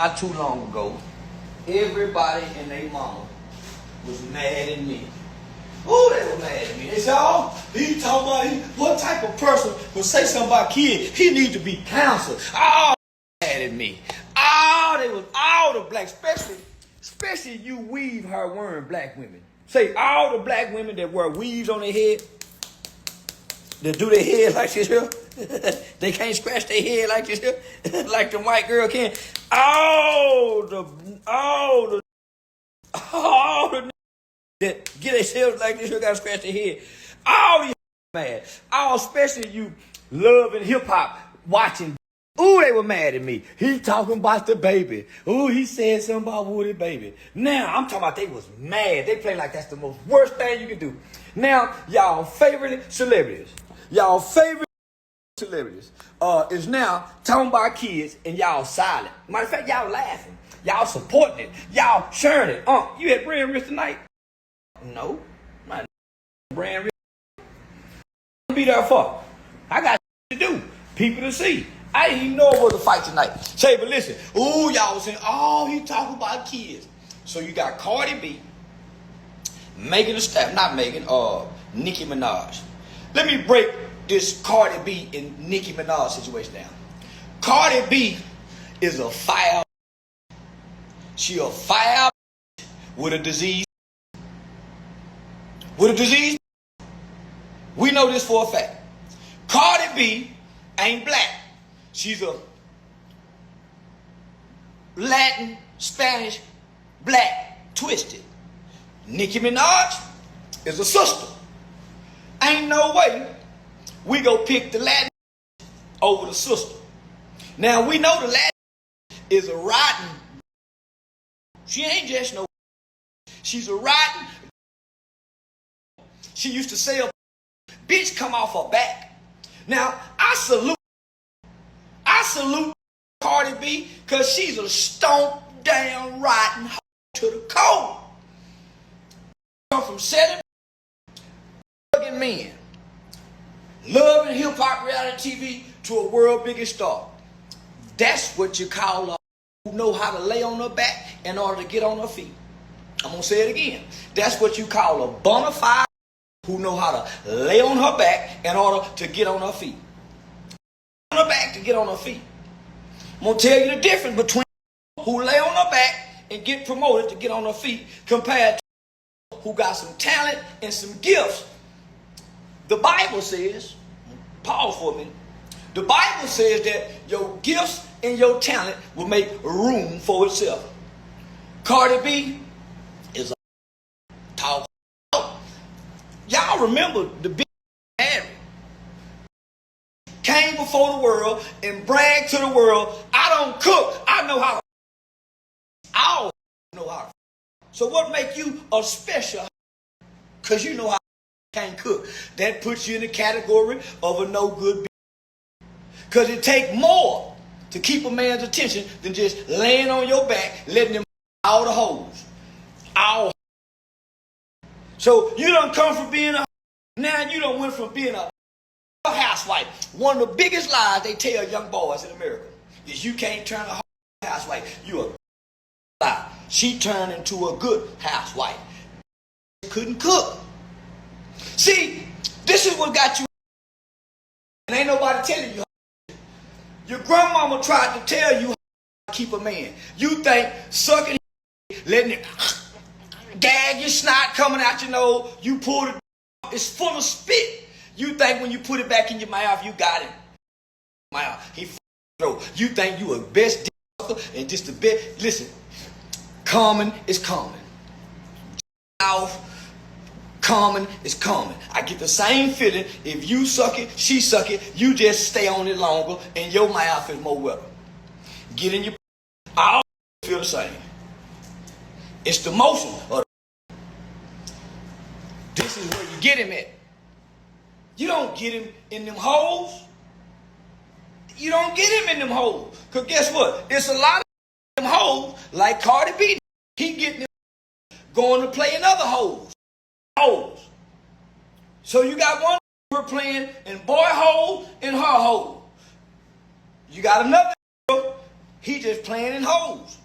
Not too long ago, everybody and their mama was mad at me. Oh, they were mad at me. They said, oh, he talking about what type of person would say something about kid? He need to be counseled. Oh, mad at me. Oh, they was all the blacks, especially you weave hair wearing black women. Say all the black women that wear weaves on their head, that do their head like this here. They can't scratch their head like this here, like the white girl can. All the that get themselves like this here gotta scratch their head. All these mad. All especially you loving hip hop, watching. Ooh, they were mad at me. He talking about the baby. Ooh, he said something about Woody Baby. Now, I'm talking about they was mad. They play like that's the most worst thing you can do. Now, y'all favorite celebrities. Is now talking about kids and y'all silent. Matter of fact, y'all laughing. Y'all supporting it. Y'all sharing it. You had brand rich tonight? No. My brand rich. Be there for. I got to do. People to see. I didn't even know it was a fight tonight. Say, but listen. Ooh, y'all was saying, oh, he talking about kids. So you got Cardi B, Nicki Minaj. Let me break this Cardi B and Nicki Minaj situation down. Cardi B is a foul. She a foul with a disease. We know this for a fact. Cardi B ain't black. She's a Latin, Spanish, black, twisted. Nicki Minaj is a sister. Ain't no way we go pick the Latin over the sister. Now we know the Latin is a rotten. She ain't just no. She's a rotten. She used to say a bitch come off her back. Now I salute Cardi B because she's a stomp down rotten to the core. Come from selling men, loving hip hop reality TV to a world biggest star. That's what you call a who know how to lay on her back in order to get on her feet. I'm gonna say it again. That's what you call a bona fide who know how to lay on her back in order to get on her feet. On her back to get on her feet. I'm gonna tell you the difference between who lay on her back and get promoted to get on her feet compared to who got some talent and some gifts. The Bible says, pause for a minute. The Bible says that your gifts and your talent will make room for itself. Cardi B is a talk. Y'all remember the big Harry came before the world and bragged to the world, I don't cook, I know how to. I know how to. So what make you a special? Because you know how can't cook. That puts you in the category of a no good. Because it take more to keep a man's attention than just laying on your back, letting him all the hoes. All. So you don't come from being a. Now you don't went from being a housewife. One of the biggest lies they tell young boys in America is you can't turn a housewife. You a lie. She turned into a good housewife. Couldn't cook. See, this is what got you. And ain't nobody telling you. Your grandmama tried to tell you how to keep a man. You think sucking, letting it gag your snot coming out your nose. You pull it. It's full of spit. You think when you put it back in your mouth, you got it. Mouth. He throat. You think you a best sucker and just the best. Listen, common is common. Mouth. Common is common. I get the same feeling if you suck it, she suck it, you just stay on it longer and your mouth is more wetter. Get in your. I all feel the same. It's the motion of this is where you get him at. You don't get him in them holes. You don't get him in them holes. Because guess what? It's a lot of them holes like Cardi B. He getting them going to play in other holes. So you got one we're playing in boy hole and her hole. You got another He just playing in hoes.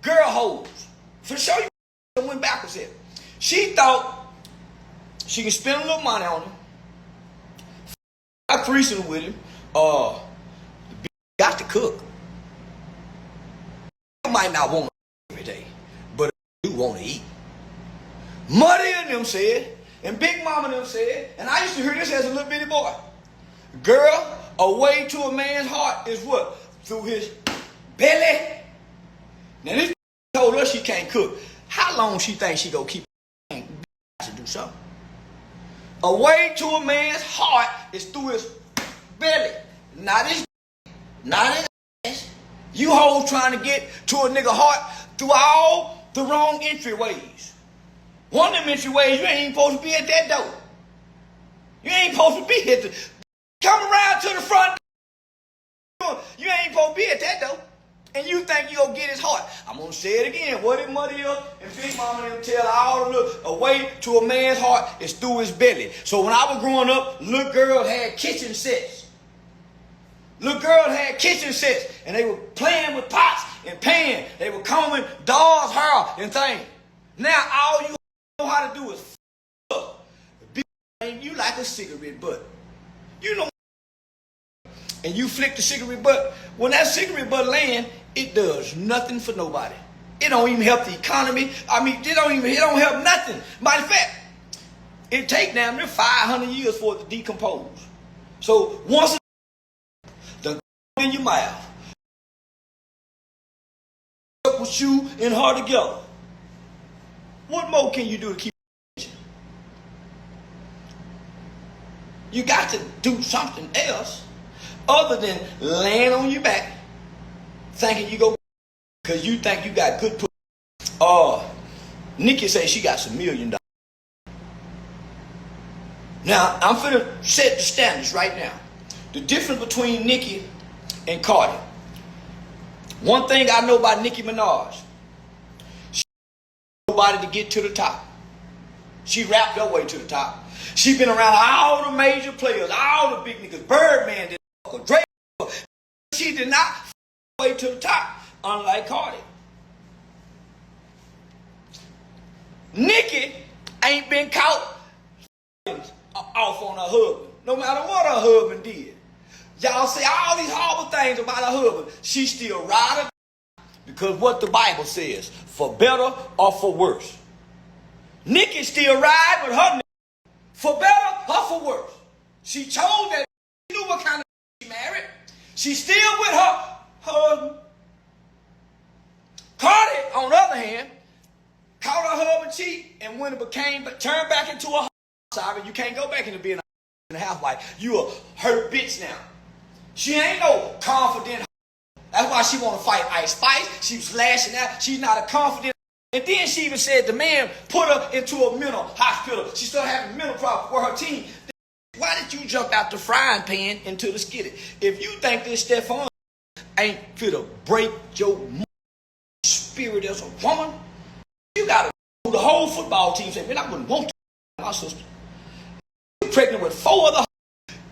Girl hoes. For sure you went backwards here. She thought she could spend a little money on him. A threesome with him. The bitch got to cook. You might not want to every day, but you want to eat. Muddy and them said, and Big Mama them said, and I used to hear this as a little bitty boy. Girl, a way to a man's heart is what? Through his belly. Now this told her she can't cook. How long she think she gonna keep to do something? A way to a man's heart is through his belly. Not his, not his ass. You hoes trying to get to a nigga heart through all the wrong entryways. One of them entryways, you ain't even supposed to be at that door. You ain't supposed to be here to come around to the front door. You ain't supposed to be at that door. And you think you gonna get his heart. I'm gonna say it again. What did Muddy up and Big Mama them tell all the a way to a man's heart is through his belly. So when I was growing up, little girls had kitchen sets. Little girls had kitchen sets, and they were playing with pots and pans. They were combing dolls' hair and things. Now all you know how to do is f up. You like a cigarette butt. You know. And you flick the cigarette butt. When that cigarette butt land, it does nothing for nobody. It don't even help the economy. I mean, it don't help nothing. Matter of fact, it take down there 500 years for it to decompose. So once the in your mouth, with you and her together, what more can you do to keep it? You got to do something else other than laying on your back, thinking you go because you think you got good pussy. Nicki say she got some $1 million. Now, I'm finna set the standards right now. The difference between Nicki and Cardi. One thing I know about Nicki Minaj, she nobody to get to the top. She rapped her way to the top. She been around all the major players, all the big niggas. Birdman did Drake. She did not way to the top, unlike Cardi. Nicki ain't been caught off on her husband, no matter what her husband did. Y'all say all these horrible things about her husband. She still ride her because what the Bible says, for better or for worse. Nicki still ride with her for better or for worse. She chose that. She knew what kind of she married. She's still with her husband. Cardi, on the other hand, caught her husband cheat, and when it turned back into a sorry, you can't go back into being a housewife. You a hurt bitch now. She ain't no confident. That's why she want to fight Ice Spice. She was lashing out. She's not a confident. And then she even said the man put her into a mental hospital. She started having mental problems for her team. Why did you jump out the frying pan into the skillet? If you think this Stefan ain't finna break your spirit as a woman, you gotta go. The whole football team say, man, I wouldn't want to my sister. You're pregnant with 4 other.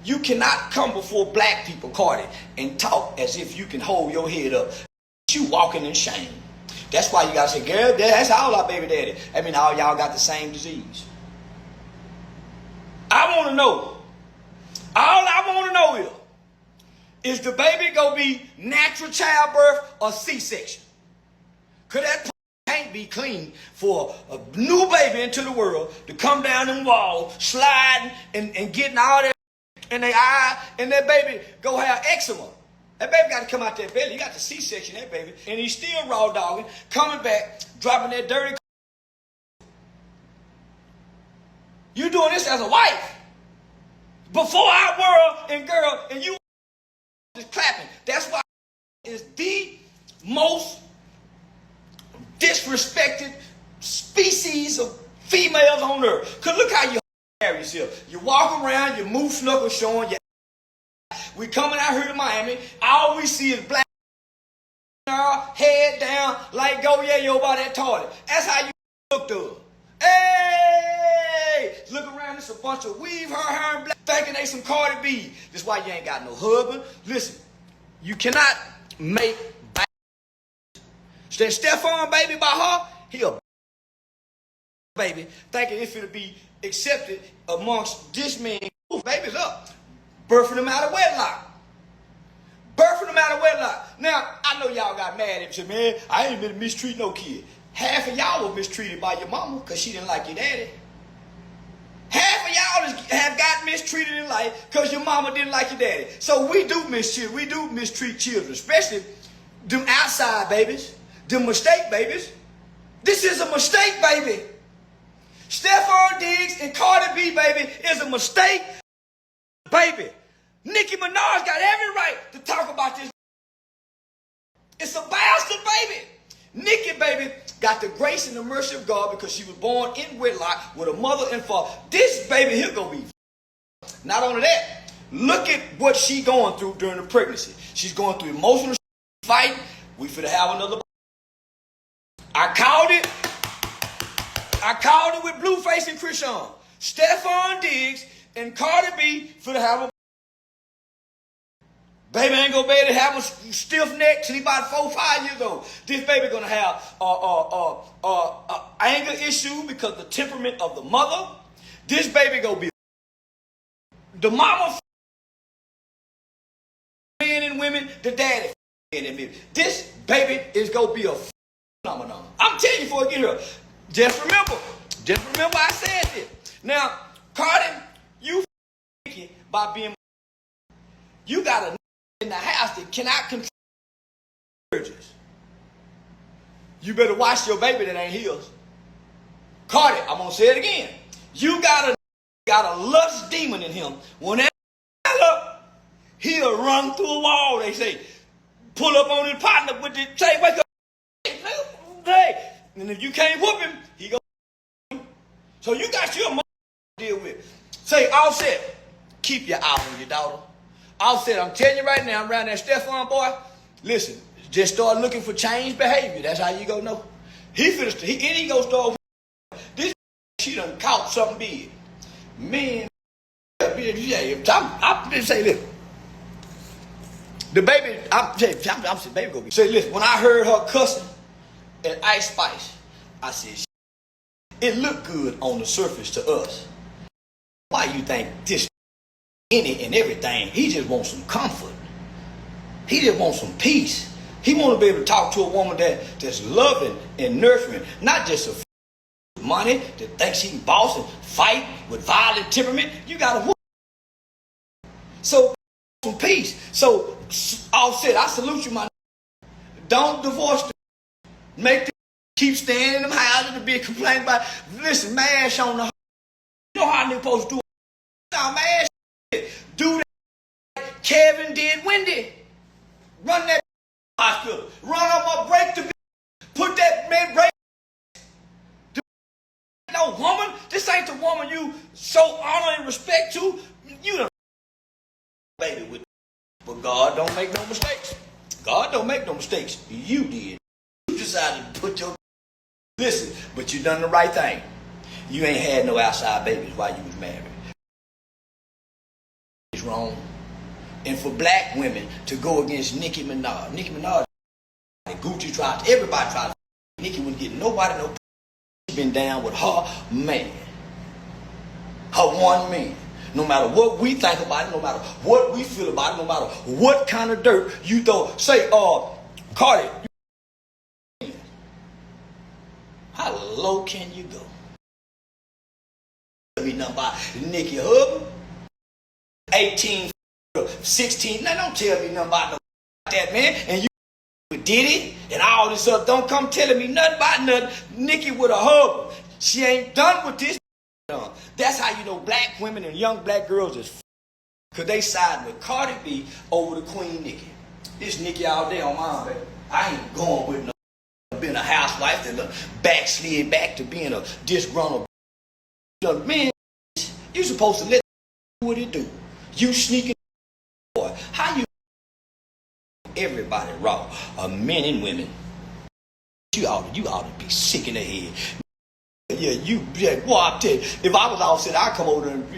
You cannot come before black people, Cardi, and talk as if you can hold your head up. You walking in shame. That's why you gotta say, girl, that's all our baby daddy. I mean, all y'all got the same disease. I want to know. All I want to know is the baby gonna be natural childbirth or C-section? Cause that can't be clean for a new baby into the world to come down them walls, sliding and getting all that in their eye, and that baby go have eczema. That baby got to come out that belly. You got the C-section, that baby, and he's still raw dogging, coming back, dropping that dirty. You doing this as a wife before our world and girl, and you just clapping. That's why it's the most disrespected species of females on earth. Cause look how you carry yourself. You walk around, your moose knuckle showing your. We coming out here to Miami. All we see is black head down like go yo by that toilet. That's how you look to her. Hey, look around. It's a bunch of weave her and black thinking they some Cardi B. That's why you ain't got no husband. Listen, you cannot make That Stephon baby by her, he a baby, thinking it's going to be accepted amongst this man. Ooh, baby's up. Birthing him out of wedlock. Birthing him out of wedlock. Now, I know y'all got mad at me. Said, man, I ain't been mistreating no kid. Half of y'all were mistreated by your mama because she didn't like your daddy. Half of y'all have got mistreated in life because your mama didn't like your daddy. So we do mistreat. We do mistreat children, especially them outside babies, them mistake babies. This is a mistake, baby. Stephon Diggs and Cardi B, baby, is a mistake, baby. Nicki Minaj got every right to talk about this. It's a bastard, baby. Nicki, baby, got the grace and the mercy of God because she was born in wedlock with a mother and father. This baby here gonna be. Not only that, look at what she going through during the pregnancy. She's going through emotional fight. We finna have another. I called it with Blueface and Krishan. Stephon Diggs and Cardi B finna have a. Baby ain't gonna be able to have a stiff neck till he about 4 or 5 years old. This baby gonna have anger issue because of the temperament of the mother. This baby gonna be the mama men and women, the daddy men and women. This baby is gonna be a phenomenon. I'm telling you before I get here. Just remember I said this. Now, Cardi, you by being you got a in the house that cannot control urges. You better watch your baby that ain't his. Cardi, I'm gonna say it again. You got a lust demon in him. Whenever he'll run through a wall, they say. Pull up on his partner with the say, wake up. Hey. And if you can't whoop him, he go. So you got your mom to deal with. Say, Offset, keep your eye on your daughter. Offset, I'm telling you right now, I'm around that Stephon boy. Listen, just start looking for changed behavior. That's how you gonna know. He gonna start. This she done caught something big. Man, I'm just say this. The baby, I'm saying, baby gonna be. Say, listen, when I heard her cussing at Ice Spice, I said, it looked good on the surface to us. Why you think this? In it and everything, he just wants some comfort. He just wants some peace. He want to be able to talk to a woman that's loving and nurturing, not just a money that thinks he can boss and fight with violent temperament. You got to whoop. So some peace. So Offset, I salute you, my. Don't divorce them. Make them keep staying in them houses to be complaining about. Listen, mash on the. You know how they supposed to do it. Now mash. Do that like Kevin did Wendy. Run that hospital. Run up a break to put that man break. No woman. This ain't the woman you show honor and respect to. You done baby with. But God don't make no mistakes. God don't make no mistakes. You did. You decided to put your. Listen, but you done the right thing. You ain't had no outside babies while you was married. Wrong. And for black women to go against Nicki Minaj. Nicki Minaj, Gucci tried, everybody tried. Nicki wouldn't get nobody no. She's been down with her man. Her one man. No matter what we think about it, no matter what we feel about it, no matter what kind of dirt you throw. Say, Cardi, how low can you go? Tell me nothing about Nicki husband. 18, 16, now don't tell me nothing about that, man. And you did it and all this stuff. Don't come telling me nothing about nothing. Nicki with a hub. She ain't done with this. That's how you know black women and young black girls is because they side with Cardi B over the Queen Nicki. This Nicki all day on mine, baby. I ain't going with no being a housewife that backslid back to being a disgruntled. Man, you supposed to let do what it do. You sneaking boy. How you everybody raw, men and women. You ought to be sick in the head. Yeah, boy, I tell you, if I was Offset, I'd come over there and